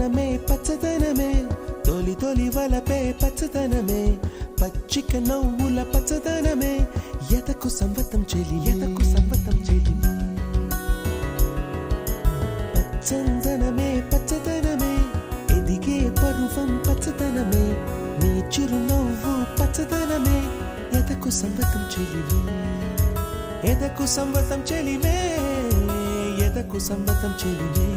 పచ్చదనమే పచ్చదనమే తొలి తొలి వలపే పచ్చదనమే పచ్చిక నవ్వుల పచ్చదనమే ఎదకు సంవతం చెలి ఎదకు సంవతం చెలి పచ్చందనమే పచ్చదనమే ఎదిగే పరువం పచ్చదనమే నీ చిరునవ్వు పచ్చదనమే ఎదకు సంవతం చెలివే ఎదకు సంవతం చెలివే ఎదకు సంవతం చెలివే